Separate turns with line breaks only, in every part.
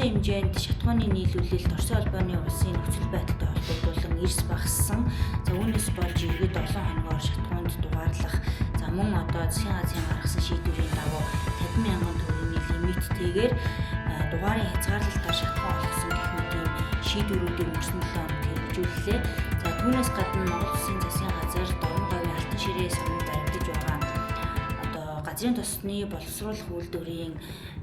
Улсын хэмжээнд шатгууны нийлүүлэлт Оросын холбооны улсын нөхцөл байдалтай холбогдуулан эрс багассан. За үүнээс болж иргэд олон хоногоор шатгуунд дугаарлах. За мөн одоо засгийн газрын гаргасан шийдвэрийн дагуу 50,000 төгрөгийн лимиттэйгээр дугаарын хязгаарлалтаар шатгуун олгосон гэх мэт ийм шийдвэрүүдийг өнгөрсөн 7 хоногт хэрэгжүүллээ. За түүнээс гадна Монгол Улсын засгийн газар Дорн говийн Алтан ширээ суманд баригдаж байгаа газрын тосны боловсруулах үйлдвэрийн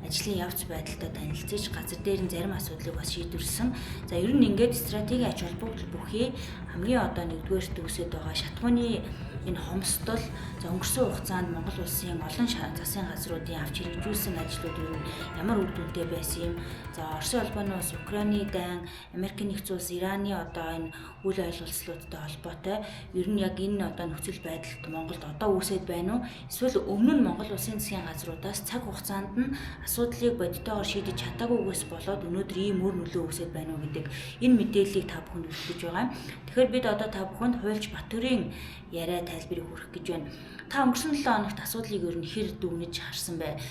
ажлын явц байдалтай танилцж газар дээр нь зарим асуудлыг бас шийдвэрлсэн. За ер нь ингээд стратегийн ач холбогдол бүхий хамгийн одоо нэгдүгээрт үүсэж байгаа шатгууны энэ хомсдол за өнгөрсөн хугацаанд Монгол улсын олон засгийн газруудын авч хэрэгжүүлсэн ажлууд ер нь ямар үр дүнтэй байсан юм. За Оросын холбооны улс, Украины дайн, Америк нэгдсэн улс, Ираны одоо энэ үйл ажиллагаалцлуудтай холбоотой ер нь яг энэ одоо нөхцөл байдалд Монголд одоо үүсэж байна уу? Эсвэл өмнө нь Монгол улсын засгийн газруудаас цаг хугацаанд нь асуудлыг бодитоогоор шийдэж чадаагүйгээс болоод өнөөдөр ийм үр нөлөө үүсэж байна уу гэдэг энэ мэдээллийг та бүхэнд өгөх гэж байгаа. Тэгэхээр бид одоо та бүхэнд Хуульч Батөрийн яриа тайлбарыг хүргэх гэж байна. Та өнгөрсөн 7 хоногт асуудлыг ер нь хэр дүгнэж харсан бэ?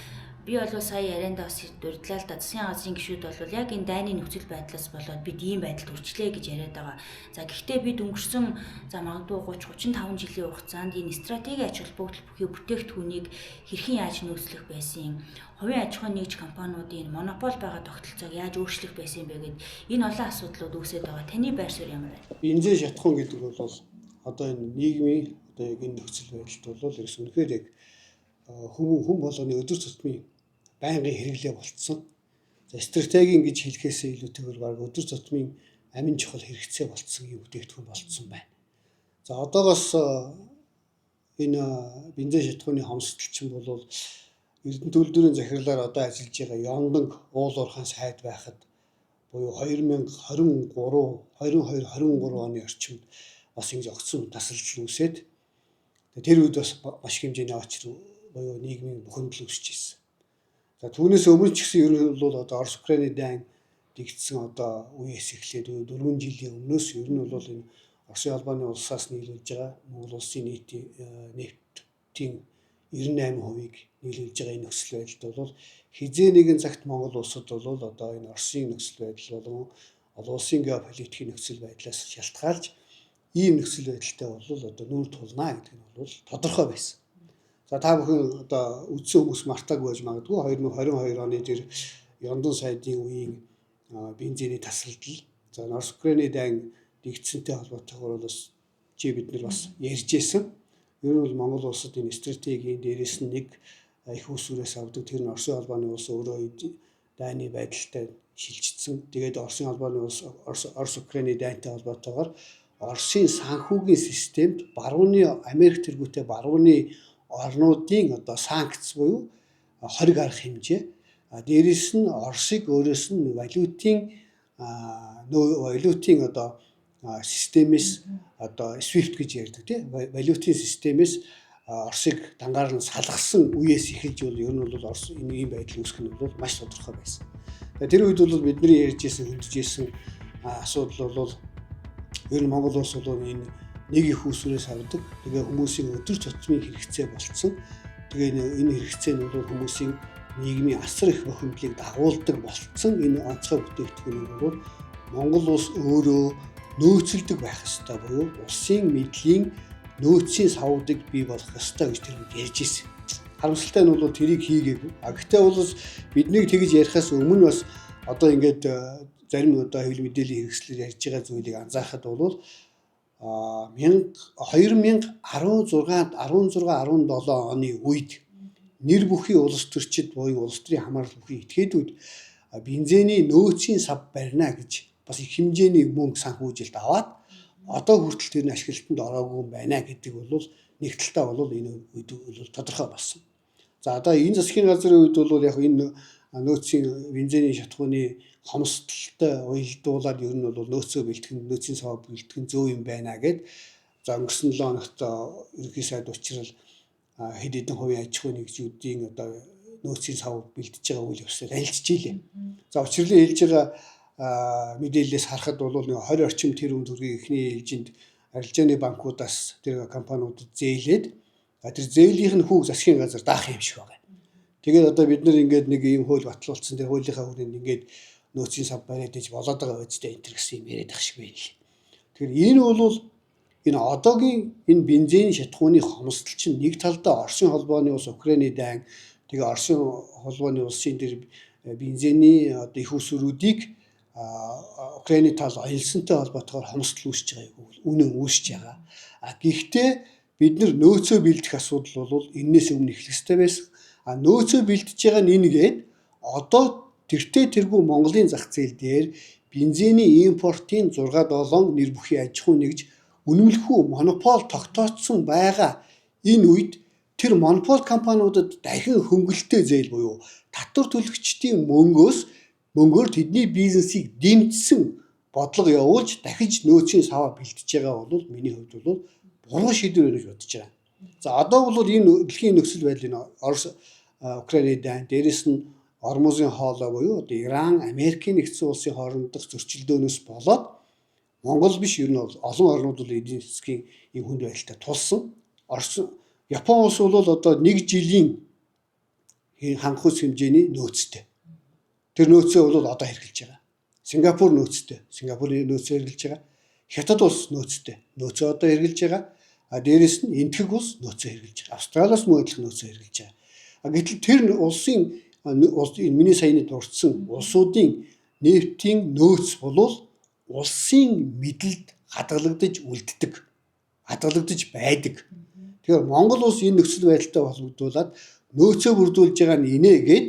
Би бол сая ярианда бас дурдлаа л да. Засгийн газрын гишүүд бол яг энэ дайны нөхцөл байдлаас болоод бид ийм байдалд хүрчлээ гэж яриад байгаа. За гэхдээ бид өнгөрсөн магадгүй 30-35 жилийн хугацаанд энэ стратегийн ач холбогдол бүхий бүтээгдэхүүнийг хэрхэн яаж нөөцлөх байсан, хувийн аж ахуйн нэгж компаниудын монопол байгаа тогтолцоог яаж өөрчлөх байсан бэ гэд энэ олон асуудлууд үүсэж байгаа. Таны байр суурь ямар байна?
Бензин шатхуун гэдэг бол одоо энэ нийгмийн одоо яг энэ нөхцөл байдалд бол ерөөс үнэхээр яг хүн болгоны өдөр тутмын байнгын хэрэглээ болцсон. За стратеги гэж хэлэхээсээ илүүтэйгээр баг өдөр тутмын амин чухал хэрэгцээ болцсон юм бүтээгдэхүүн болцсон байна. За одоогоос энэ бензин шатхууны хомсдолчин бол Эрдэнэ төлөвлөрийн захирлаар одоо ажиллаж байгаа Ёндог уул уурхайн сайд байхад буюу 2022-23 оны орчимд бас ингэж огцсон тасалдал үүсээд тэр үед бас маш хэмжээний очир буюу нийгмийн бухимдал үүсэж ирсэн. За түүнээс өмнө ч гэсэн ер нь бол одоо Орос Украины дайн дэгдсэн одоо үеэс эхлээд 4 жилийн өмнөөс ер нь бол энэ Оросын холбооны улсаас нийлүүлж байгаа Монгол улсын нефтийн 98%-ийг нийлүүлж байгаа энэ нөхцөл байдалд бол хизээ нэгэн цагт Монгол улсад бол одоо энэ Оросын нөхцөл байдал болон олон улсын геополитикийн нөхцөл байдлаас шалтгаалж ийм нөхцөл байдалтай бол одоо нүүр тулнаа гэдэг нь бол тодорхой байсан. За та бүхэн одоо үдсэн хүмүүс мартаагүй байж магадгүй 2022 оны тэр Ёндон сайдын үеийн бензиний тасалдал за Орос Украины дайн дэгдсэнтэй холбоотойгоор бас бид нар бас ярьж байсан. Ер нь бол Монгол улсад энэ стратегийн дээрээс нь нэг их усүрээс авдаг тэр нь Оросын холбооны улс өөрөө дайны байдалтай шилжчихсэн. Тэгээд Оросын холбооны улс Орос Украины дайнтай холбоотойгоор Оросын санхүүгийн системд барууны Америк тэргүүтэй барууны орнуудын одоо санкц буюу хориг арга хэмжээ. Дээрээс нь Оросыг өөрөөс нь валютын одоо системээс одоо SWIFT гэж ярьдаг тийм валютын системээс Оросыг дангаар нь салгасан үеэс эхэлж бол ер нь бол Орос энэ ийм байдал үүсгэх нь бол маш тодорхой байсан. Тэр үед бол бидний ярьж ирсэн хөндөж ирсэн асуудал бол ер нь Монгол улс бол энэ нэг их усүрээс авдаг. Тэгээ хүмүүсийн өдөр тутмын хэрэгцээ болцсон. Тэгээ энэ хэрэгцээ нь бол хүмүүсийн нийгмийн асар их бохимдлыг дагуулдаг болцсон. Энэ онцгой бүтээгдэхүүнийг бол Монгол улс өөрөө нөөцлөдөг байх ёстой буюу улсын мэдлийн нөөцийн савуудыг бий болгох ёстой гэж тэр ярьж ирсэн. Харамсалтай нь бол тэрийг хийгээгүй. Гэхдээ бол биднийг тэгж ярихаас өмнө бас одоо ингээд зарим одоо хэвлэл мэдээллийн хэрэгслээр ярьж байгаа зүйлийг анзаарахад бол 2016-17 оны үед нэр бүхий улс төрчид буюу улс төрийн хамаарал бүхий этгээдүүд бензиний нөөцийн сав барина гэж бас их хэмжээний мөнгө санхүүжилт аваад одоо хүртэл тэр нь ашиглалтанд ороогүй юм байна гэдэг бол нэг талтаа бол энэ үед бол тодорхой болсон. За одоо энэ засгийн газрын үед бол яг энэ нөөцийн бензиний шатхууны хомсдолтой уялдуулаад ер нь бол нөөцөө бэлтгэн нөөцийн сав бэлтгэн зөв юм байна гэд за өнгөрсөн 7 хоногт ерөнхий сайд учрал хэд хэдэн хувийн аж ахуйн нэгжүүдийн одоо нөөцийн сав бэлтэж байгаа үйл явцаар танилцж ийлээ. За учрлын хэлж байгаа мэдээллээс харахад бол 20 орчим тэрбум төгрөгийг эхний ээлжинд арилжааны банкудаас тэр компаниудад зээлээд тэр зээлийнх нь хүүг засгийн газар даах юм шиг байна. Тэгээд одоо бид нар ингээд нэг ийм хууль батлуулсан тэр хуулийнхаа хүрээнд ингээд нөөцийн сав бариад иж болоод байгаа үедээ энэ гэсэн юм яриад ах шиг байна л. Тэгэхээр энэ бол энэ одоогийн энэ бензин шатхууны хомсдол чинь нэг талдаа Оросын холбооны улс Украины дайн тэгээ Оросын холбооны улсын дээр бензиний одоо их усруудыг Украины тал аялсантай холбоотойгоор хомсдол үүсэж байгаа юм. Үнэн үүсэж байгаа. Гэхдээ бид нар нөөцөө бэлдэх асуудал бол энэс өмнө эхлэх ёстой байсан. Нөөцөө бэлдэж байгаа нь энэгээд одоо тэргүй Монголын зах зээл дээр бензиний импортын 6-7 нэр бүхий аж ахуй нэгж үнэмлэхүй монопол тогтоогдсон байгаа. Энэ үед тэр монопол компаниудад дахин хөнгөлөлтөө зээл буюу татвар төлөгчдийн мөнгөөр тэдний бизнесийг дэмжсэн бодлого явуулж дахиж нөөцийн саваа бэлтэж байгаа бол миний хувьд бол буруу шийдвэр гэж бодож байгаа. За одоо бол энэ дэлхийн нөхцөл байдлын Орос Украины дайн дээрэс нь Ормозын хоолой буюу одоо Иран, Америкийн нэгдсэн улсын хоорондох зөрчилдөөнөөс болоод Монгол биш ер нь олон орнууд бол эдийн засгийн ийм хүнд байдалтай тулсан. Япон улс бол одоо 1 жилийн ханх ус хэмжээний нөөцтэй. Тэр нөөцөө бол одоо хэрэгжилж байгаа. Сингапур нөөцтэй. Сингапурын нөөцөө хэрэгжилж байгаа. Хятад улс нөөцтэй. Нөөцөө одоо хэрэгжилж байгаа. Дээрэс нь Энэтхэг улс нөөцөө хэрэгжилж байгаа. Австралиас мөн адилхан нөөцөө хэрэгжилж байгаа. Гэтэл тэр улсын миний саяны дурдсан улсуудын нефтийн нөөц бол улсын мэдлэлд хадгалагдаж үлддэг. Хадгалагдаж байдаг. Тэгэхээр Монгол улс энэ нөхцөл байдалтай холбогдуулаад нөөцөө бүрдүүлж байгаа нь инээгээд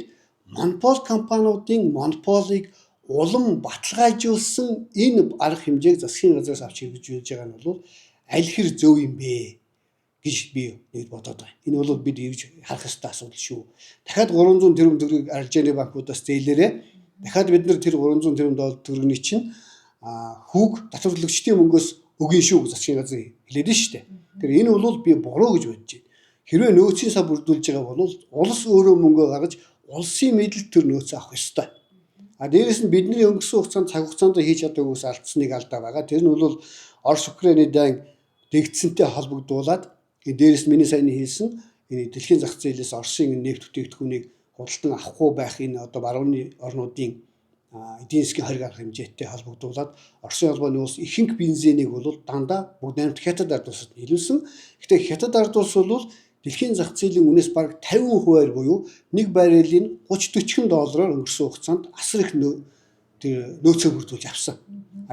монопол компаниудын монополыг улам баталгаажуулсан энэ арга хэмжээг засгийн газраас авч хэрэгжүүлж байгаа нь бол аль хэр зөв юм бэ гэж би бодоод байна. Энэ бол бид эргэж харах ёстой асуудал шүү. Дахиад 300 тэрбум төгрөгийг арилжааны банкудаас зээлээрээ дахиад бид нар тэр 300 тэрбум төгрөгийн чинь хүүг татвар төлөгчдийн мөнгөөс өгнө шүү гэж засгийн газар хэлээд нь шүү дээ. Тэгэхээр энэ бол би буруу гэж бодож байна. Хэрвээ нөөцийн сав бүрдүүлж байгаа бол улс өөрөө мөнгө гаргаж улсын мэдлэлд тэр нөөцөө авах ёстой. Дээрээс нь бидний өнгөрсөн хугацаанд цаг хугацаанд хийж чадаагүйс алдсныг алдаа байгаа. Тэр нь бол Орос Украины дайн дэгдсэнтэй холбогдуулаад дээрээс миний саяны хэлсэн энэ дэлхийн зах зээлээс Оросын нефть бүтээгдэхүүнийг худалдан авахгүй байх энэ одоо барууны орнуудын эдийн засгийн хориг арга хэмжээтэй холбогдуулаад Оросын холбооны улс ихэнх бензинийг бол дандаа бүгд найрамд Хятад ард улсад нийлүүлсэн. Гэхдээ Хятад ард улс бол дэлхийн зах зээлийн үнээс бараг 50% буюу нэг баррелийн $30-40 өнгөрсөн хугацаанд асар их нөөцөө бүрдүүлж авсан.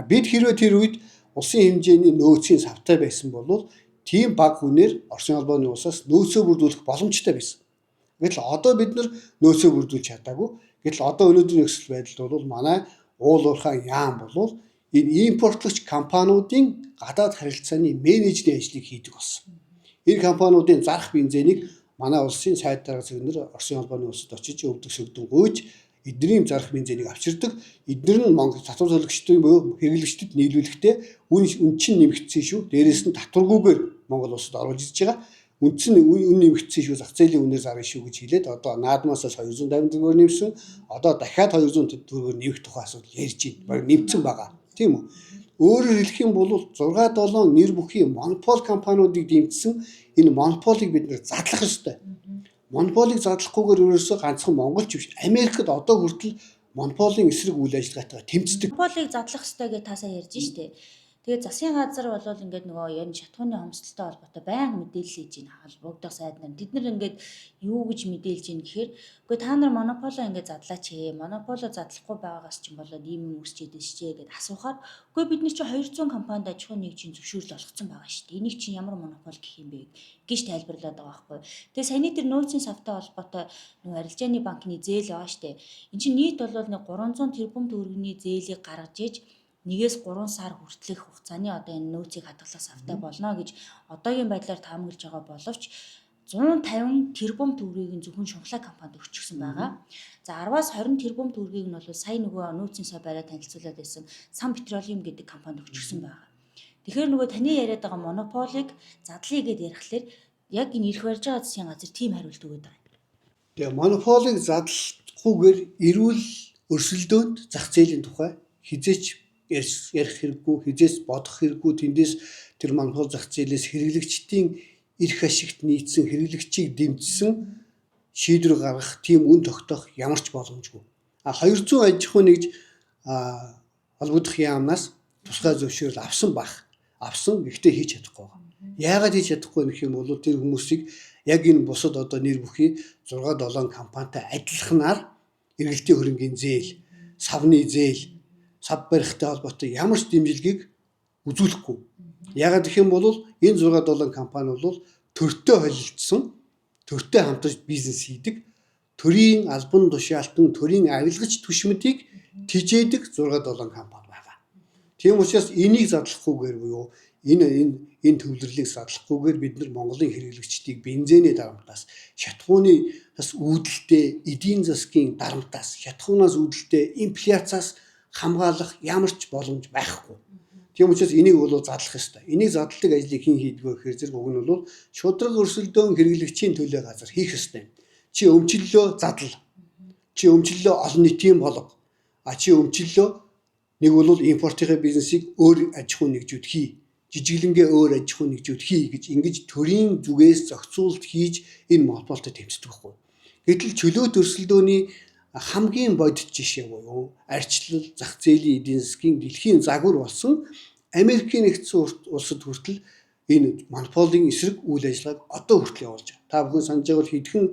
Бид хэрвээ тэр үед улсын хэмжээний нөөцийн савтай байсан бол тийм баг хүнээр Оросын холбооны улсаас нөөцөө бүрдүүлэх боломжтой байсан. Гэтэл одоо бид нар нөөцөө бүрдүүлж чадаагүй. Гэтэл одоо өнөөдрийн нөхцөл байдалд бол манай уул уурхай яам бол энэ импортлогч компаниудын гадаад харилцааны менежерийн ажлыг хийдэг болсон. Энэ компаниудын зарах бензинийг манай улсын сайд дарга зөвнөр Оросын холбооны улсад очиж өвдөг сөгдөн гуйж эдний зарах бензинийг авчирдаг. Эдгээр нь Монгол татвар төлөгчдийн буюу хэрэглэгчдэд нийлүүлэхдээ үн чинь нэмэгдсэн шүү. Дээрээс нь татваргүйгээр Монгол улсад оруулж ирж байгаа. Үндсэн үн нэмэгдсэн шүү. Зах зээлийн үнээр зарна шүү гэж хэлээд одоо наадмаасаас 250 төгрөгөөр нэмсэн. Одоо дахиад 200 төгрөгөөр нэмэх тухай асуудал ярьж байна. Бараг нэмсэн байгаа. Тийм үү? Өөрөөр хэлэх юм бол 6-7 нэр бүхий монопол компаниудыг дэмжсэн энэ монополыг бид нэр задлах ёстой. Монополыг задлахгүйгээр ерөөсөө ганцхан монголч биш Америкт одоо хүртэл монополын эсрэг үйл ажиллагаатайгаар тэмцдэг.
Монополыг задлах ёстой гэж таасаа ярьж штэ. Тэгээд засгийн газар бол ингээд нөгөө энэ шатхууны хомсдолтой холбоотой байнга мэдээлэл хийж ийн холбогдох сайд нар. Тэд нар ингээд юу гэж мэдээлж ийн гэхээр үгүй та нар монополоо ингээд задлаач ээ. Монополоо задлахгүй байгаагаас ч юм болоод ийм юм үүсчихэд шээ гэд асуухаар үгүй бид нар чи 200 компанид аж ахуйн нэгжийн зөвшөөрөл олгоцсон байгаа шүү дээ. Энийг чи ямар монопол гэх юм бэ гэж тайлбарлаад байгаа байхгүй. Тэгээ саяны тэр нөөцийн савтай холбоотой нөгөө арилжааны банкны зээл байгаа шүү дээ. Энд чинь нийт бол нэг 300 тэрбум төгрөгийн зээлийг гаргаж иж 1-3 сар хүртэлх хугацааны одоо энэ нөөцийг хадгалах савтай болно гэж одоогийн байдлаар таамаглаж байгаа боловч 150 тэрбум төгрөгийг зөвхөн шунхлаа компанид өгчихсөн байгаа. За 10-аас 20 тэрбум төгрөгийг нь бол сая нөгөө нөөцийн сав бариад танилцуулаад байсан Сан Петролиум гэдэг компанид өгчихсөн байгаа. Тэгэхээр нөгөө таны яриад байгаа монополыг задлъя гэдээ ярихлаар яг энэ ирэх барьж байгаа засгийн газар тийм хариулт өгöd байгаа.
Тэгээ монополыг задлахгүйгээр эрүүл өрсөлдөөнд зах зээлийн тухай хизээч ярих хэрэггүй, хизээс бодох хэрэггүй, тэндээс тэр монопол зах зээлээс хэрэглэгчдийн эрх ашигт нийцсэн хэрэглэгчийг дэмжсэн шийдвэр гаргах тийм үн тогтоох ямар ч боломжгүй. 200 аж ахуй нэгж холбогдох яамнаас тусгай зөвшөөрөл авсан гэхдээ хийж чадахгүй байгаа. Яагаад хийж чадахгүй нөх юм бол тэр хүмүүсийг яг энэ бусад одоо нэр бүхий 6-7 компанитай адилханаар эргэлтийн хөрөнгийн зээл, савны зээл, сав барихтай холбоотой ямар ч дэмжлэгийг үзүүлэхгүй. Яагаад гэх юм бол энэ 6-7 компани бол төртөө холилдсон, төртөө хамтарч бизнес хийдэг, төрийн албан тушаалтан, төрийн авилгач түшмэтийг тижээдэг 6-7 компани байгаа. Тийм учраас энийг задлахгүйгээр буюу энэ төвлөрлийг задлахгүйгээр бид нар Монголын хэрэглэгчдийг бензиний дарамтаас, шатхууны үүдэлтэй, эдийн засгийн дарамтаас, шатхуунаас үүдэлтэй инфляцаас хамгаалах ямар ч боломж байхгүй. Тийм учраас энийг бол задлах ёстой. Энийг задлагдаг ажлыг хэн хийдэг вэ гэхээр зэрэг уг нь бол шудраг өрсөлдөөн хэрэглэгчийн төлөө газар хийх ёстой. Чи өмчлөлөө задал. Чи өмчлөлөө олон нийтийн болго. Чи өмчлөлөө нэг бол импортын бизнесийг өөр аж ахуй нэгжүүд хий. Жижиглэнгээ өөр аж ахуй нэгжүүд хий гэж ингэж төрийн зүгээс зохицуулт хийж энэ монополтой тэмцдэг байхгүй. Гэтэл чөлөөт өрсөлдөөний хамгийн бодит жишээ буюу арчлал, зах зээлийн эдийн засгийн дэлхийн загвар болсон Америкийн нэгдсэн улсад хүртэл энэ монополийн эсрэг үйл ажиллагааг одоо хүртэл явуулж байгаа. Та бүхэн санаж байгаа бол хэдхэн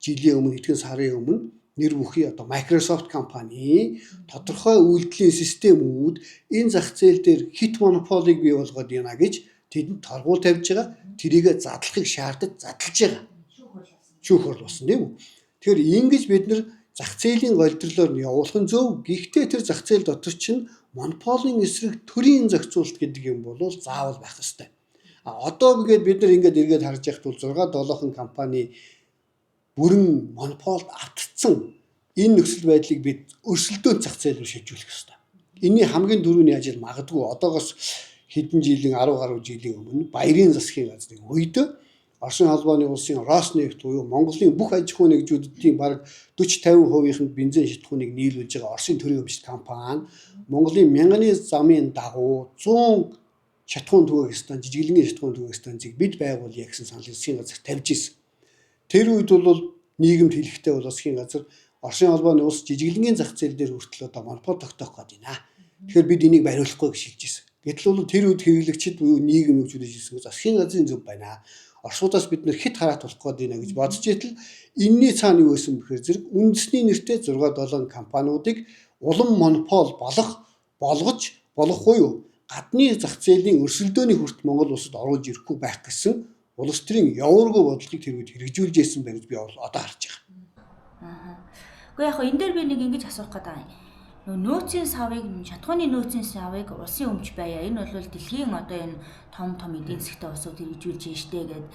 жилийн өмнө, хэдхэн сарын өмнө нэр бүхий одоо Microsoft компани тодорхой үйлдлийн системүүд энэ зах зээл дээр хит монополийг бий болгоод яана гэж тэдэнд торгуул тавьж байгаа. Тэрийгэ задлахыг шаардаж задлж байгаа. Шүүх хурлуулсан тийм үү? Тэгэхээр ингэж бид нар зах зээлийн голидлолоор нь явуулах нь зөв. Гэхдээ тэр зах зээл дотор чинь монополийн эсрэг төрийн зохицуулалт гэдэг юм бол заавал байх ёстой. Одоо бид нар ингээд эргээд харж яхад бол 6-7 компани бүрэн монополд автцсан энэ нөхцөл байдлыг бид өрсөлдөөн зах зээл рүү шийдвэрлэх ёстой. Энийн хамгийн түрүүний ажил магадгүй одоогоос хэдэн жилийн 10 гаруй жилийн өмнө баярын засгийн газрын үед Оросын холбооны улсын Роснефть буюу Монголын бүх аж ахуй нэгжүүдийн бараг 40-50%-ийн бензин шатхууныг нийлүүлж байгаа Оросын төрийн өмчт компани Монголын мянганы замын дагуу 100 шатхуун түгээх стан, жижиглэнгийн шатхуун түгээх станцыг бид байгуулъя гэсэн санал засгийн газар тавьж ирсэн. Тэр үед бол нийгэмд хэлэхдээ бол засгийн газар Оросын холбооны улс жижиглэнгийн зах зээл дээр хүртэл одоо монопол тогтоох гээд байна. Тэгэхээр бид энийг бариулахгүй гэж хэлж ирсэн. Гэтэл бол тэр үед хэрэглэгчид буюу нийгэм нэгжүүдээс хэлсэн засгийн газрын зөв байна. Оросуудаас бид нэр хит хараат болох гээд байна гэж бодож итэл энэний цаана юу байсан бэхээр зэрэг үндэсний нэртэй 6-7 компаниудыг улам монопол болгохгүй юу? Гадны зах зээлийн өрсөлдөөний хүрт Монгол улсад оруулж ирэхгүй байх гэсэн улс төрийн явуургүй бодлогыг тэр үед хэрэгжүүлж ирсэн байх гэж би одоо харж байгаа.
Гэхдээ яг энэ дээр би нэг ингэж асуух гэдэг юм. Нөөцийн савыг, шатхууны нөөцийн савыг улсын өмч байя. Энэ бол дэлхийн одоо энэ том эдийн засгтай улсууд хэрэгжүүлж штэ гэд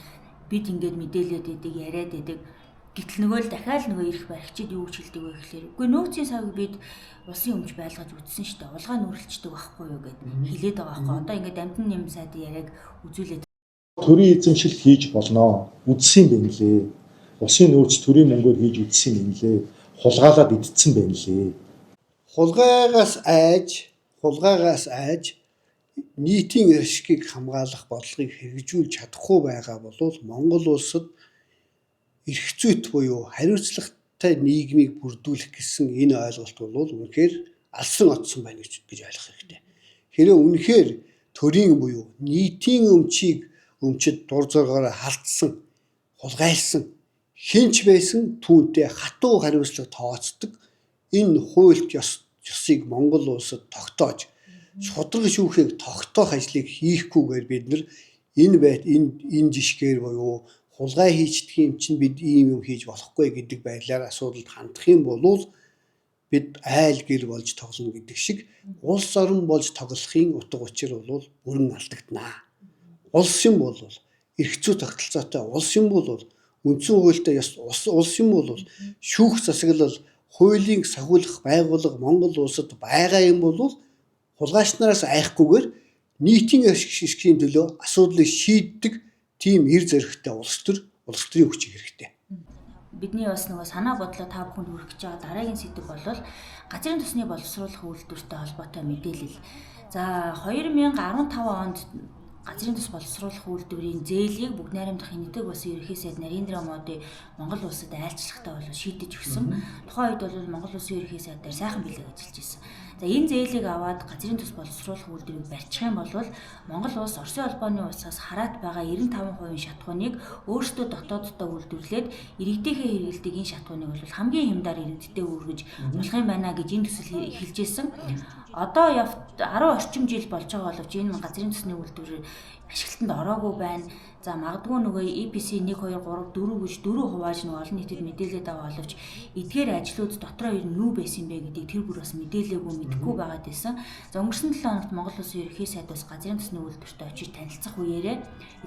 бид ингээд мэдээлээд идэг, яриад идэг. Гэтэл нөгөө л дахиад нөгөө ирэх баригчид юу гэж хэлдэг вэ гэхээр үгүй нөөцийн савыг бид улсын өмч байлгаж үтсэн штэ. Улгаан үргэлжлэдэг байхгүй юу гэд хэлээд байгаа байхгүй. Одоо ингээд амтны нэм сайд яриаг үзүүлээд
төрийн эзэмшил хийж болно. Үдсэн байна лээ. Улсын нөөц төрийн мөнгөөр хийж үдсэн юм лээ. Хулгайлаад идсэн байна лээ.
Хулгайгаас айж нийтийн эршгийг хамгаалах бодлогыг хэрэгжүүлж чадахгүй байгаа бол Монгол улсад эрх зүйт буюу хариуцлагатай нийгмийг бүрдүүлэх гэсэн энэ ойлголт бол үнэхээр алсан отсон байна гэж ойлгох хэрэгтэй. Хэрэв үнэхээр төрийн буюу нийтийн өмчид дур зоргоороо халтсан, хулгайлсан хинч байсан түүнтэй хатуу хариуцлага тооцдог энэ хуульт ёсыг Монгол улсад тогтоож шудраг шүүхийг тогтоох ажлыг хийхгүйгээр бид нар энэ жишгээр буюу хулгай хийчихдэг юм чинь бид ийм юм хийж болохгүй гэдэг байдлаар асуудалд хандах юм бол бид айл гэр болж тоглоно гэдэг шиг улс орон болж тоглохын утга учир бол бүрэн алдагдана. Улс юм бол эрх зүй тогтолцоотой улс юм бол үндсэн хуультай улс юм бол шүүх засаглал хуулийн сахиулах байгууллага Монгол улсад байгаа юм бол хулгайчнараас айхгүйгээр нийтийн эрхийн төлөө асуудлыг шийддэг тийм эр зэрэгтэй улс төрийн хүч хэрэгтэй.
Бидний бас нөгөө санаа бодлоо та бүхэнд хүргэж байгаа дараагийн сэдэв бол газрын төсний боловсруулах үйлдвэртэй холбоотой мэдээлэл. За 2015 онд газрын төс боловсруулах үйлдвэрийн зээлийг бүгд найрамдах энэдэг бас ерөнхий сайд Нарендра Моди Монгол улсад айлчлахтаа бол шийдэж өгсөн. Тухайн үед бол Монгол улсын ерөнхий сайдаар сайхан билег ажиллаж ирсэн. За энэ зээлийг аваад газрын төс боловсруулах үйлдвэрийг барьчих юм бол Монгол улс Оросын холбооны улсаас хараат байгаа 95% шатхууныг өөрсдөө дотооддоо үйлдвэрлээд иргэдийнхээ хэрэгэлдэг энэ шатхууныг бол хамгийн хямдаар иргэдтэй хүргэж болох юм байна гэж энэ төсөл хэлж ирсэн. Одоо 10 орчим жил болж байгаа боловч энэ газрын төсний үйлдвэр ашиглалтанд ороогүй байна. За магадгүй нөгөө EPC 1 2 3 4 гэж 4 хувааж нөгөө олон нийтэд мэдээлээд байгаа боловч эдгээр ажлууд дотроо ер нь юу байсан бэ гэдгийг тэр бүр бас мэдээлээгүй мэдэхгүй байгаад байсан. За өнгөрсөн 7 хоногт Монгол Улсын ерөнхий сайд бас газрын төсний үйлдвэртэй очиж танилцах үеэрээ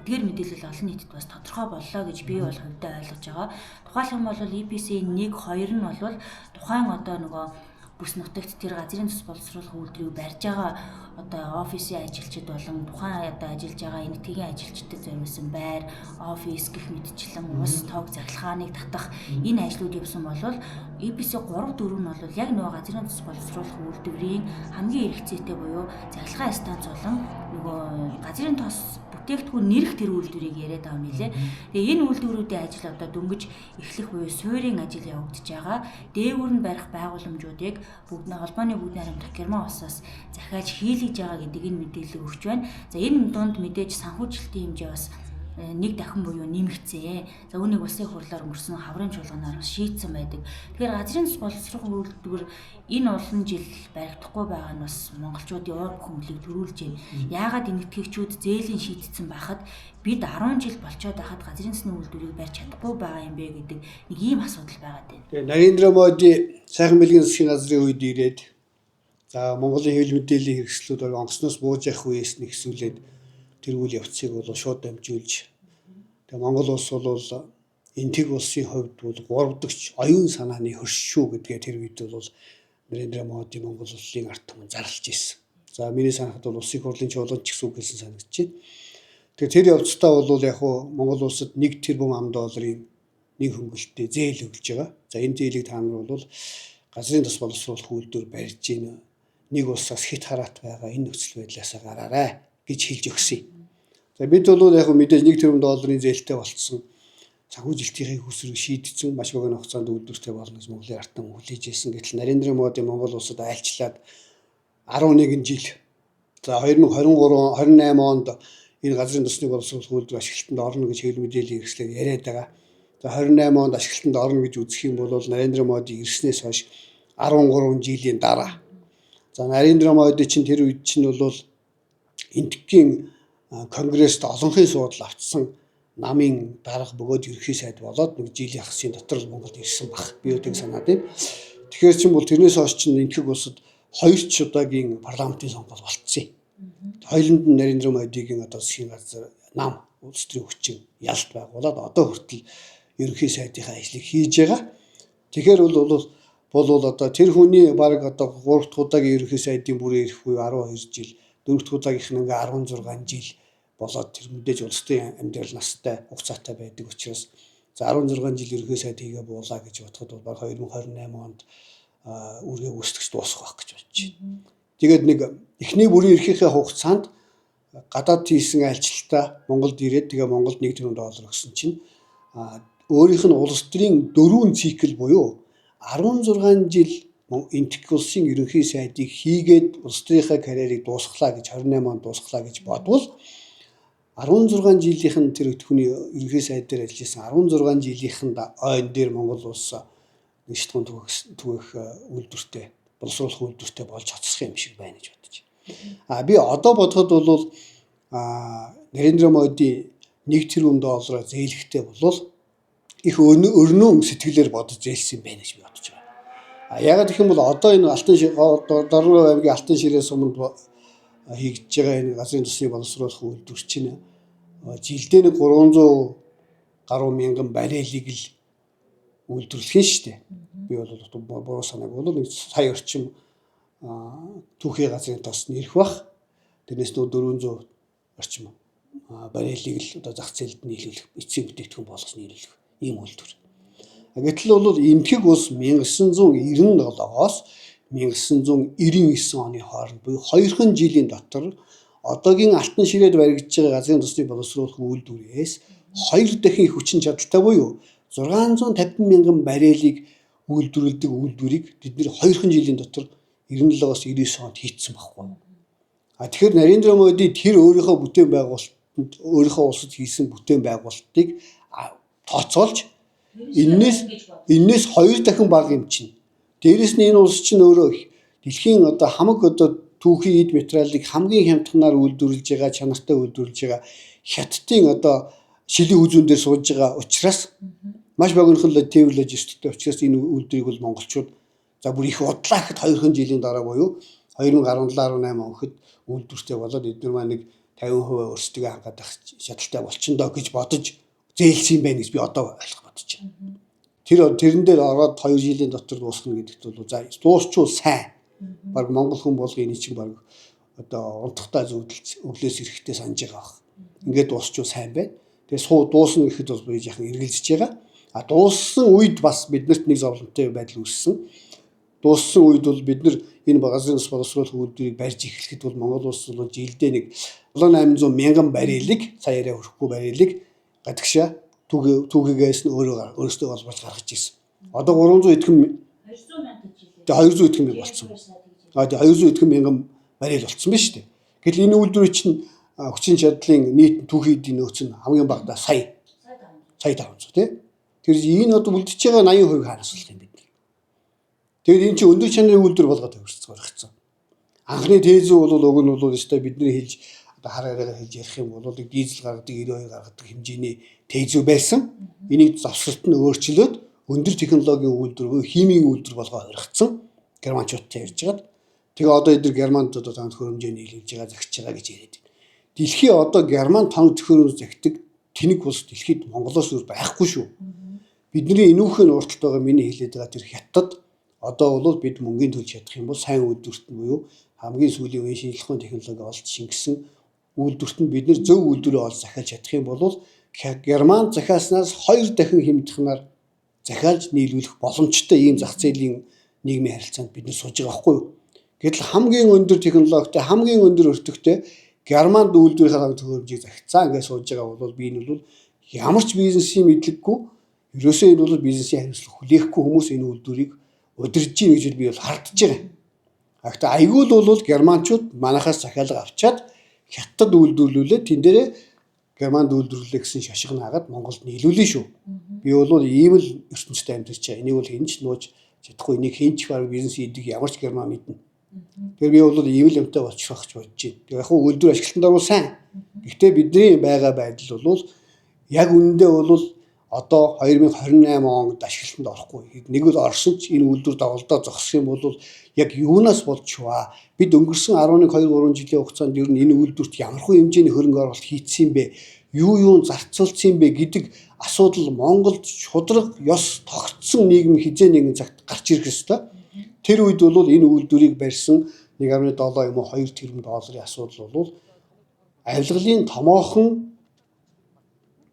эдгээр мэдээлэл олон нийтэд бас тодорхой боллоо гэж би бол хувьдаа ойлгож байгаа. Тухайлх юм бол EPC 1 2 нь бол тухайн одоо нөгөө бүс нутагт тэр газрын төс боловсруулах үйлдвэрийг барьж байгаа одоо офисын ажилчид болон тухайн одоо ажиллаж байгаа энэтхэгийн ажилчдад зориулсан байр, офис гэх мэтчлэн ус тоог захилгааныг татах энэ ажлууд явсан бол EPC 3 4 нь бол яг нөгөө газрын төс боловсруулах үйлдвэрийн хамгийн хэрэгцээтэй буюу захилгаан станц болон нөгөө газрын тос бүтээгдэхүүн нэрх тэр үйлдвэрийг яриад байгаа юм лээ. Тэгээ энэ үйлдвэрүүдийн ажил одоо дөнгөж эхлэх буюу суурийн ажил явагдаж байгаа. Дээгүүр нь барих байгууламжуудыг холбооны бүгд найрамдах Герман улсаас захиалж хийлгэж байгаа гэдэг энэ мэдээлэл өгч байна. За энэ дунд мэдээж санхүүжилтийн хэмжээ бас нэг дахин буюу нэмэгцээ. За үүнийг улсын хурлаар өнгөрсөн хаврын чуулганаар бас шийдсэн байдаг. Тэгэхээр газрын төс боловсруулах үйлдвэр энэ олон жил баригдахгүй байгаа нь бас монголчуудын уур бүхэмлийг төрүүлж байна. Яагаад энэтхэгчүүд зээлийн шийдсэн байхад бид 10 жил болцоод байхад газрын төсний үйлдвэрийг барьж чадахгүй байгаа юм бэ гэдэг нэг ийм асуудал байгаад байна.
Тэгээ Нарендра Моди сайхан бэлгийн засгийн газрын үед ирээд за Монголын хэвлэл мэдээллийн хэрэгслүүд бол онгоцноос бууж явах үеэс нэгсүүлээд тэр үйл явцыг бол шууд дамжуулж тэгээ Монгол улс бол энтэг улсын хувьд бол 3 дахь оюун санааны хөрш шүү гэдгээ тэр үед бол Нарендра Моди Монгол улсын ард түмэн зарлж ирсэн. За миний санахад бол улсын хурлын чуулган ч гэсэн үг хэлсэн санагдаж байна. Тэгээ тэр явцдаа бол яг хуу Монгол улсад 1 тэрбум $1 нэг хөнгөлөлтөд зээл өгж байгаа. За энэ зээлийг та нар бол газрын төс боловсруулах үйлдвэр барьж ийн нэг улсаас хит хараат байгаа энэ нөхцөл байдлаас гараарай гэж хэлж өгсөн. За бид бол яг мэдээж 1 тэрбум $-ын зээлтэй болцсон санхүүжилтийн хүсрэг шийдсэн маш богино хугацаанд үйлдвэртэй болно гэж Монголын ард түмэн хүлээж ирсэн. Гэтэл Нарендра Моди Монгол улсад айлчлаад 11 жил за 2023-28 онд энэ газрын төсний боловсруулах үйлдвэр ашиглалтанд орно гэж хэвлэл мэдээллийн хэрэгслээр яриад байгаа. За 28 онд ашиглалтанд орно гэж үзэх юм бол Нарендра Моди ирснээс хойш 13 жилийн дараа. За Нарендра Моди чинь тэр үед чинь бол энтхэгийн конгресст олонхын суудал авцсан намын дарга бөгөөд ерөнхий сайд болоод нэг жилийн хасын дотор Монголд ирсэн баг. Би үүнийг санаад байна. Тэгэхээр чинь бол тэрнээс хойш чинь энтхэг улсад 2 ч удаагийн парламентын сонгуул болцсон. Хоёуланд нь Нарендра Модигийн одоо засгийн газар нам улс төрийн хүчин ялт байгуулад одоо хүртэл ерөнхий сайдынхаа ажлыг хийж байгаа. Тэгэхээр бол одоо тэр хүний баг одоо 3 дахь удаагийн ерөнхий сайдын бүрээ ирэх үе 12 жил, 4 дахь удаагийнх нь ингээ 16 жил болоод тэр мэдээж улс төрийн амьдрал настай хугацаатай байдаг учраас за 16 жил ерөнхий сайд хийгээ буулаа гэж бодоход бол баг 2028 онд үргээ үүсгэж дуусах байх гэж бодож байна. Тэгээд нэг эхний бүрийн эрхийнхээ хугацаанд гадаад хийсэн айлчлалтаа Монголд ирээд тэгээ Монголд $1 тэрбум өгсөн чинь өөрийнх нь улс төрийн 4 цикл буюу 16 жил энтэг улсын ерөнхий сайдыг хийгээд улс төрийнхээ карьерийг дуусглаа гэж 28 онд дуусглаа гэж бодвол 16 жилийнх нь тэр хүний ерөнхий сайд дээр ажилласан 16 жилийнхэнд ойн дээр Монгол улс нэг шатхуун түгээх үйлдвэртэй боловсруулах үйлдвэртэй болж хоцрох юм шиг байна гэж бодож байна. Би одоо бодоход бол Нарендра Моди $1 тэрбум зээлэхтэй бол их өрнөн сэтгэлээр бодож зээлсэн байна гэж би бодож байна. Ягаад гэх юм бол одоо энэ Дорнов аймгийн Алтан ширээ суманд хийгдэж байгаа энэ газрын төсний боловсруулах үйлдвэр чинь жилдээ нэг 300 гаруй мянган баррелийг л үйлдвэрлэх нь шүү дээ. Би бол буруу санааг бол нэг сая орчим түүхий газрын тос нэрх бах. Тэрнээс нөө 400 орчим баррелийг л одоо зах зээлд нийлүүлэх, эцсийн бүтээгдэхүүн болгож нийлүүлэх ийм үйлдвэр. Гэтэл бол энтхэг улс 1997-оос 1999 оны хооронд буюу 2 жилийн дотор одоогийн Алтан ширээд баригдаж байгаа газрын төсний боловсруулах үйлдвэрээс 2 дахин хүчин чадалтай буюу 650 мянган баррелийг үйлдвэрлэдэг үйлдвэрийг бид нэр 2 жилийн дотор 97-оос 99 онд хийцсэн байхгүй. Тэгэхээр Нарендра Моди тэр өөрийнхөө бүтээн байгуулалтанд өөрийнхөө улсад хийсэн бүтээн байгуулалтыг тооцоолж энээс 2 дахин бага юм чинь. Дээрэс нь энэ улс чинь өөрөө дэлхийн одоо хамаг одоо түүхийн эд материалыг хамгийн хямдханаар үйлдвэрлэж байгаа, чанартай үйлдвэрлэж байгаа хятадын одоо шилийн үзүүн дээр сууж байгаа учраас маш богинохон тээвэр логистиктэй учраас энэ үйлдвэрийг бол монголчууд за бүр их удлаа гэхэд 2 жилийн дараа буюу 2017-18 он хэд үйлдвэртэй болоод эдгээр маань нэг 50% өөрсдөө хангаад ах шаталтай болчихно гэж бодож зээлсэн юм байна гэж би одоо ойлгох бодож байна. Тэрэн дээр ороод 2 жилийн дотор дуусгана гэдэгт бол за дуусчвал сайн. Баг монгол хүн болго энэ чинь баг одоо унтахтай зөвлөлт өглөөс эрэхтэй санаж байгаа баг. Ингээд дуусчвал сайн байна. Тэгээ дуусна гэхэд бол би яхан эргэлзэж байгаа. А дууссан үед бас биднэрт нэг зовлонтой байдал үүссэн. Дууссан үед бол бид нар энэ газрын ус боловсруулах үйлдвэрийг барьж эхлэхэд бол Монгол улс бол жилдээ нэг 7-800 мянган барилыг саяараа өрөхгүй барилыг гадагшаа түүхийгээс нь өөрөөсөө олборж гаргаж ирсэн. Одоо 300 эдхэн 200 эдхэн мянга болсон. Тэгээ 200 эдхэн мянган барил болсон байна шүү дээ. Гэтэл энэ үйлдвэрийн чинь хүчин чадлын нийт түүхий эдийн нөөц нь хамгийн багадаа сая 500 тий. Тэр энэ одоо үлдчихэж байгаа 80% хаанаас болох юм бэ? Тэгээд энэ чинь өндөр чанарын үйлдвэр болгоод өргөцсөн. Анхны тез бол уг нь бол өстой бидний хэлж одоо хараараа хэлж ярих юм бол дизель гаргадаг 92 гаргадаг хэмжээний тезүү байсан. Энийг завсралт нь өөрчлөөд өндөр технологийн үйлдвэр, химийн үйлдвэр болгоод өргөцсөн. Германчуудтай ярьж байгаад тэгээ одоо эдгээр германд одоо тоног хөрөмжөний нийлүүлж байгаа загч байгаа гэж яриад байна. Дэлхий одоо герман тоног төхөөрөмж загтдаг тэнэг улс дэлхийд Монголоос өөр байхгүй шүү. Бидний энүүхэн урталт байгаа миний хэлээд байгаа тэр хятад одоо бол бид мөнгөний төлж чадах юм бол сайн үйлдвэрт нь буюу хамгийн сүүлийн үеийн шинжилгээ технологи олж шингэсэн үйлдвэрт нь бид нэр зөв үйлдвэрээ олж захиалж чадах юм бол герман захиалснаас 2 дахин хэмжихнаар захиалж нийлүүлэх боломжтой ийм зах зээлийн нийгмийн харилцаанд бид нар сууж байгаа байхгүй юу. Гэтэл хамгийн өндөр технологитой, хамгийн өндөр өртөгтэй германд үйлдвэрийн төхөөрөмжийг захицсан гэж сууж байгаа бол би энэ бол ямар ч бизнесийн мэдлэггүй ерөөсөө энэ бол бизнесийн хариуцлага хүлээхгүй хүмүүс энэ үйлдвэрийг удирж ийн гэж би бол хардж байгаа. Гэхдээ айгуул бол германчууд манахаас захиалга авчаад хятад үйлдвэрлүүлээд тэн дээрээ германд үйлдвэрлэлээ гэсэн шашиг наагаад Монголд нийлүүлнэ шүү. Би бол ийм л ертөнцид амьдарч байгаа. Энийг бол хэн ч нууж чадахгүй, энийг хэн ч баг бизнесийн эдийг ямар ч герман мэднэ. Тэгэхээр би бол ийм л юмтай болчих гэж бодож байна. Тэгээ яг хөө үйлдвэр ашиглалтанд орвол сайн. Гэхдээ бидний байгаа байдал бол яг үнэндээ бол одоо 2028 онд ашиглалтанд орохгүй. Нэг л орсон ч энэ үйлдвэр доголдоо зогсох юм бол яг юунаас болчихваа? Бид өнгөрсөн 11-2-3 жилийн хугацаанд ер нь энэ үйлдвэрт ямархуу хэмжээний хөрөнгө оруулалт хийцсэн бэ? Юу зарцуулсан бэ гэдэг асуудал Монголд шудраг ёс тогтсон нийгэм хизээ нэгэн цагт гарч ирэх ёстой. Тэр үед бол энэ үйлдвэрийг барьсан 1.7 юм уу 2 тэрбум долларын асуудал бол авилгалын томоохон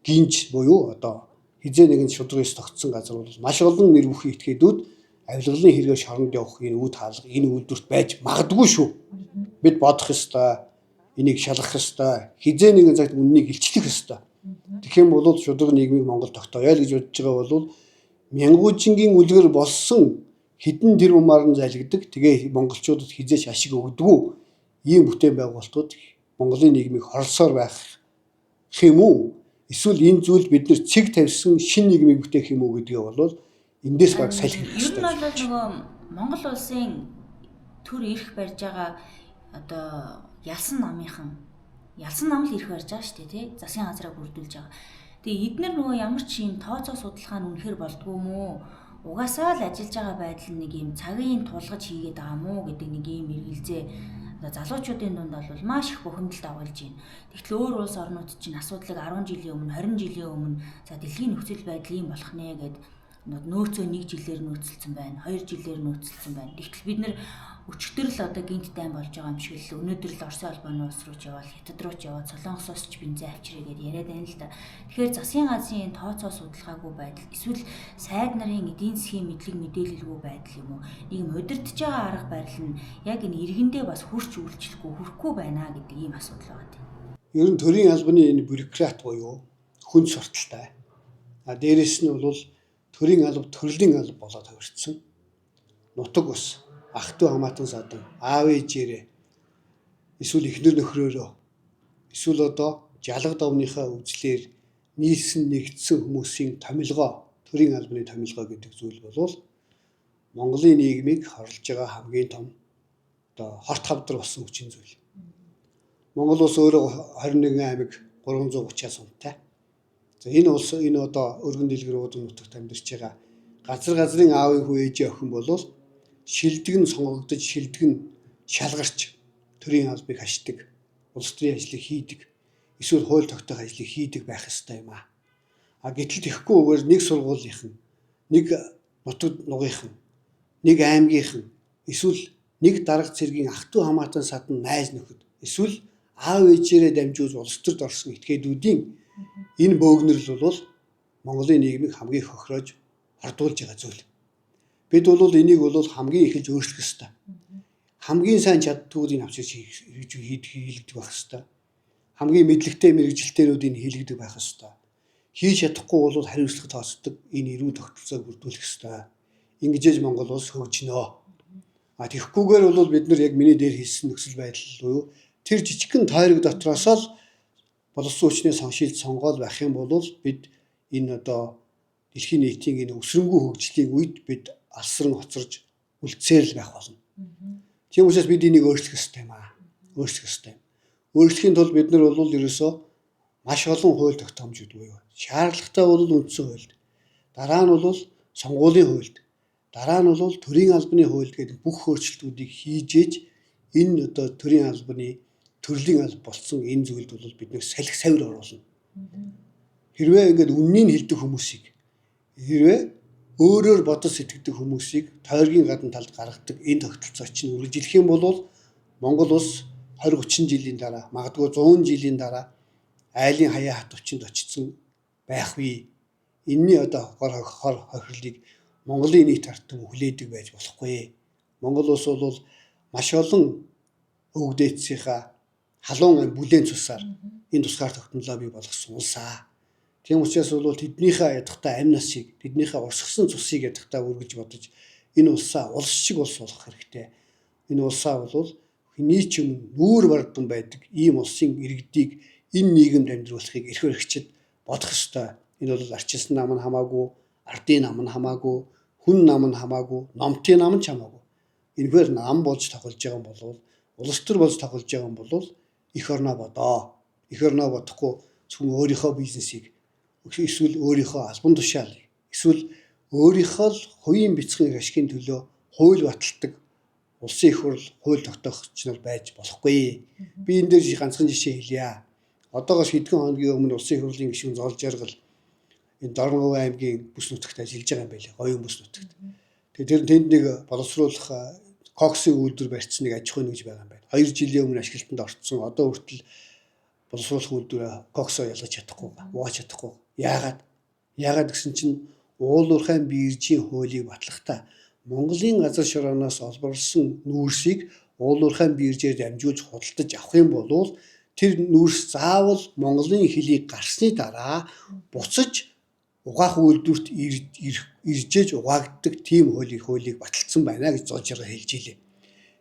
гинж буюу одоо хизээ нэгэн шудраг ёс тогтсон газар бол маш олон нэр бүхий этгээдүүд авилгалын хэрэгээр шоронд явах энэ үд хаалга энэ үйлдвэрт байж магадгүй шүү. Бид бодох ёстой. Энийг шалгах ёстой. Хизээ нэгэн цагт үннийг илчлэх ёстой. Тэгэх юм бол шудраг нийгмийг Монгол тогтооё л гэж бодож байгаа бол мянгуучингийн үлгэр болсон хэдэн тэрбумаар нь залгидаг. Тэгээ монголчуудад хизээч ашиг өгдөггүй ийм бүтээн байгуулалтууд Монголын нийгмийг хорлосоор байх юм уу? Эсвэл энэ зүйл бид нар цэг тавьсан шинэ нийгмийг бүтээх юм уу гэдгээ бол эндээс баг салхих
Ер
хэрэгтэй.
нь бол нөгөө Монгол улсын төр ирэх барьж байгаа одоо ялсан намынхан ялсан нам л ирэх барьж байгаа шүү дээ тий. Засгийн газраа бүрдүүлж байгаа. Тэгээ эдгээр нөгөө ямар ч юм тооцоо судалгаа нь үнэхээр болдгоо юм уу? Угаасаа л ажиллаж байгаа байдал нэг юм цагийн тулгаж хийгээд байгаа мó гэдэг нэг юм эргэлзээ залуучуудын дунд бол маш их бухимдалд агуулж байна. Тэгтэл өөр улс орнууд чинь асуудлыг 10 жилийн өмнө, 20 жилийн өмнө за дэлхийн нөхцөл байдал ийм болох нэ гэд нөөцөө 1 жилээр нөөцлөсөн байна, 2 жилээр нөөцлөсөн байна. Тэгтэл бид нэр өчигдөр л одоо гинт тайм болж байгаа юм шиг л өнөөдөр л Оросын албаны улс руу ч яваад, Хятад руу ч яваад, Солонгосоос ч бензин авчирээ гэд яриад байна л да. Тэгэхээр засгийн газрын тооцоо судалгаагүй байдал эсвэл сайд нарын эдийн засгийн мэдлэг мэдээлэлгүй байдал юм уу? Нэг юм удирдах байгаа арга барил нь яг энэ иргэндээ бас хүрч үйлчлэхгүй, хүрхгүй байна гэдэг ийм асуудал байгаа.
Ер нь төрийн албаны энэ бюрократ буюу хүн сурталтай. Дээрээс нь бол төрийн алба төрлийн алба болоод хувирсан. Нутаг ус ах トゥ хамаатан садан аав ээжээрээ эсвэл эхнэр нөхрөөрөө эсвэл одоо жалга довныхаа үзлээр нийлсэн нэгдсэн хүмүүсийн томилгоо, төрийн албаны томилгоо гэдэг зүйл бол Монголын нийгмийг хорлож байгаа хамгийн том одоо хорт хавдар болсон хүчин зүйл. Монгол улс өөрөө 21 аймаг 330-аас унтаа. За энэ улс энэ одоо өргөн дэлгэр уудам нутагт амьдарч байгаа газрын аавын хүү ээжийн охин бол шилдэгн сонгогдож шилдэгн шалгарч төрийн албыг хашдаг, улс төрийн ажлыг хийдэг, эсвэл хууль тогтоох ажлыг хийдэг байх ёстой юм аа. Гэтэл тэгэхгүйгээр нэг сургуулийнхан, нэг нутаг нугийнхан, нэг аймгийнхан, эсвэл нэг дарга цэргийн ах トゥ хамаатан садан найз нөхөд, эсвэл аав ээжээрээ дамжуулж улс төрд орсон этгээдүүдийн энэ бөөгнөрл бол Монголын нийгмийг хамгийн хохироож хордуулж байгаа зүйл. Бид бол энийг бол хамгийн эхэлж өөрчлөх ёстой. Хамгийн сайн чаддгуудыг авчиж хийлгдэг байх ёстой. Хамгийн мэдлэгтэй мэрэгжилтэйнүүдийг хийлгдэг байх ёстой. Хийж чадахгүй бол хариуцлага тооцдог энэ эрүү тогтолцоог бүрдүүлэх ёстой. Ингэж Монгол улс хөгжинөө. Тэгэхгүйгээр бол бид нар яг миний дээр хэлсэн нөхцөл байдал буюу тэр жижигхэн тойрог дотроос л боловсон хүчний соншилт сонгоод байх юм бол бид энэ одоо дэлхийн нийтийн энэ өсрөнгөө хөгжлийн үед бид алсран хоцорж үлдсээр л байх болно. Тийм учраас бид энийг өөрчлөх ёстой юм аа. Өөрчлөх ёстой. Өөрчлөхийн тулд бид нар бол ерөөсөө маш олон хууль тогтоомжууд буюу шаардлагатай бол үндсэн хуульд, дараа нь бол сонгуулийн хуульд, дараа нь бол төрийн албаны хуульд гэдэг бүх өөрчлөлтүүдийг хийж ээж энэ одоо төрийн албаны төрлийн алба болсон энэ зүйлд бол бид нэг салхи савир оруулна. Хэрвээ ингээд үннийг хэлдэг хүмүүсийг, хэрвээ өөрөөр бодож сэтгэдэг хүмүүсийг тойргийн гадна талд гаргадаг энэ тогтолцоо чинь үргэлжлэх юм бол Монгол улс 20-30 жилийн дараа, магадгүй 100 жилийн дараа айлын хаяа хат өвчнөд очсон байх вэ? Энэний одоо хор хохирлыг Монголын нийт ардтан хүлээдэг байж болохгүй. Монгол улс бол маш олон өвгдөөцийнхаа халуун бүлээн цусаар энэ тусгаар тогтнолоо бий болгосон улсаа. Тийм учраас бол тэднийхээ ядахтай амь насыг, тэднийхээ урсгасан цусыг ядахтай үргэж бодож энэ улсаа улс шиг улс болгох хэрэгтэй. Энэ улсаа бол хүний ч юм нүүр бардам байдаг ийм улсын иргэдийг энэ нийгэмд амьдруулахыг эрх баригчид бодох ёстой. Энэ бол арчилсан нам нь хамаагүй, ардын нам нь хамаагүй, хүн нам нь хамаагүй, номтын нам нь ч хамаагүй. Энэгээр нам болж тоглож байгаа юм бол, улс төр болж тоглож байгаа юм бол эх орноо бодоо. Эх орноо бодохгүй зөвхөн өөрийнхөө бизнесийг эсвэл өөрийнхөө албан тушаалыг эсвэл өөрийнхөө л хувийн бяцхан ашигын төлөө хууль баталдаг улсын их хурл хууль тогтоогч нар байж болохгүй. Би энэ дээр ганцхан жишээ хэлье. Одоогоос хэдхэн хоногийн өмнө улсын их хурлын гишүүн Зол Жаргал энэ Дорноговь аймгийн бүс нутагт ажиллаж байгаа юм байлээ. Оюун бүс нутагт. Тэгээд тэнд нэг боловсруулах коксын үйлдвэр барьсан нэг аж ахуйн нэгж байгаа юм байна. 2 жилийн өмнө ашиглалтанд орцсон. Одоо хүртэл боловсруулах үйлдвэрээ коксоо ялгаж чадахгүй, угааж чадахгүй. Яагаад гэсэн чинь уулуурхайн биржийн хуулийг батлахдаа Монголын газар шорооноос олборлсон нүүрсийг уулуурхайн биржээр дамжуулж худалдаж авах юм бол тэр нүүрс заавал Монголын хөлийг гарсны дараа буцаж угаах үйлдвэрт иржээж угаагддаг тийм хуулийг баталсан байна гэж Зол Жаргал хэлж илээ.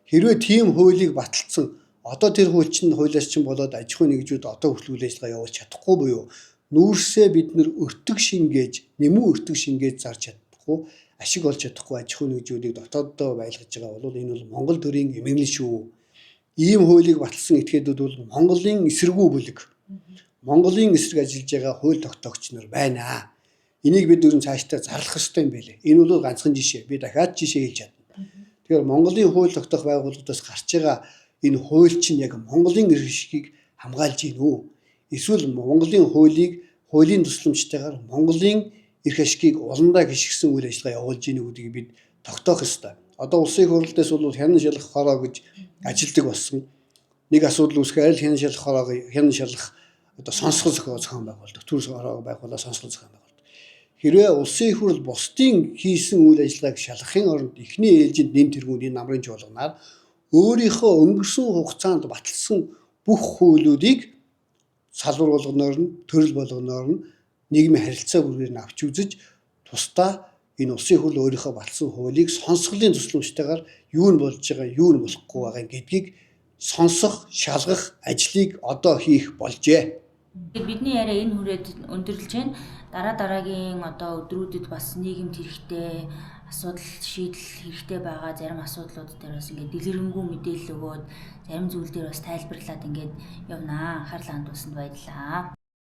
Хэрвээ тийм хуулийг баталсан одоо тэр хууль чинь хуулиас чинь болоод аж ахуйн нэгжүүд одоо хүртэл үйл ажиллагаа явуулж чадахгүй буюу нүүрсээ бид нэр өртөг шингээж, нэмүү өртөг шингээж зарж чадахгүй, ашиг олж чадахгүй аж ахуйн нэгжүүдийг дотооддоо байлгаж байгаа бол энэ бол Монгол төрийн эмгэнэл шүү. Ийм хуулийг баталсан этгээдүүд бол Монголын эсэргүү бүлэг. Монголын эсрэг ажиллаж байгаа хууль тогтоогч нар байна. Энийг бид өрн цаашдаа зарлах ёстой юм байлээ. Энэ бол ганцхан жишээ. Би дахиад жишээ хэлж чадна. Тэгэхээр Монголын хууль тогтоох байгууллагаас гарч байгаа энэ хууль чинь яг Монголын эрх ашигыг хамгаалж гин үү? Эсвэл Монголын хуулийн тусламжтайгаар Монголын эрх ашигыг уландаа гიშгсэн үйл ажиллагаа явуулж гин гэдгийг бид тогтоох ёстой. Одоо улсын хурлаас бол хянан шалгах хороо гэж ажилдаг болсон. Нэг асуудал үүсгэхээр хянан шалгах хороог хянан шалгах одоо сонсгол зохион байгуулдаг. Төрс хороо байгуулаа сонсгол зохион байгуулдаг. Хэрвээ улсын их хурл бусдын хийсэн үйл ажиллагааг шалгахын оронд эхний ээлжинд нэм тэргүүний намрын жуулганаар өөрийнхөө өнгөрсөн хугацаанд баталсан бүх хуулиудыг салбар болгоноор нь, төрөл болгоноор нь нийгмийн харилцаа бүрээр нь авч үзэж тусдаа энэ улсын хурл өөрийнхөө батлсан хуулийг сонсголын төслөмжтойгоор юу нь болж байгаа, юу нь болохгүй байгаа гэдгийг сонсох, шалгах ажлыг одоо хийх болжээ.
Тэгээд бидний яриа энэ хүрээд өндөрлөж байна. Дараагийн одоо өдрүүдэд бас нийгэмд хэрэгтэй асуудал шийдэл хэрэгтэй байгаа зарим асуудлууд дээр бас ингээд дэлгэрэнгүй мэдээлэл өгөөд зарим зүйл дээр бас тайлбарлаад ингээд явнаа. Анхаарлаа хандуулсанд баярлалаа.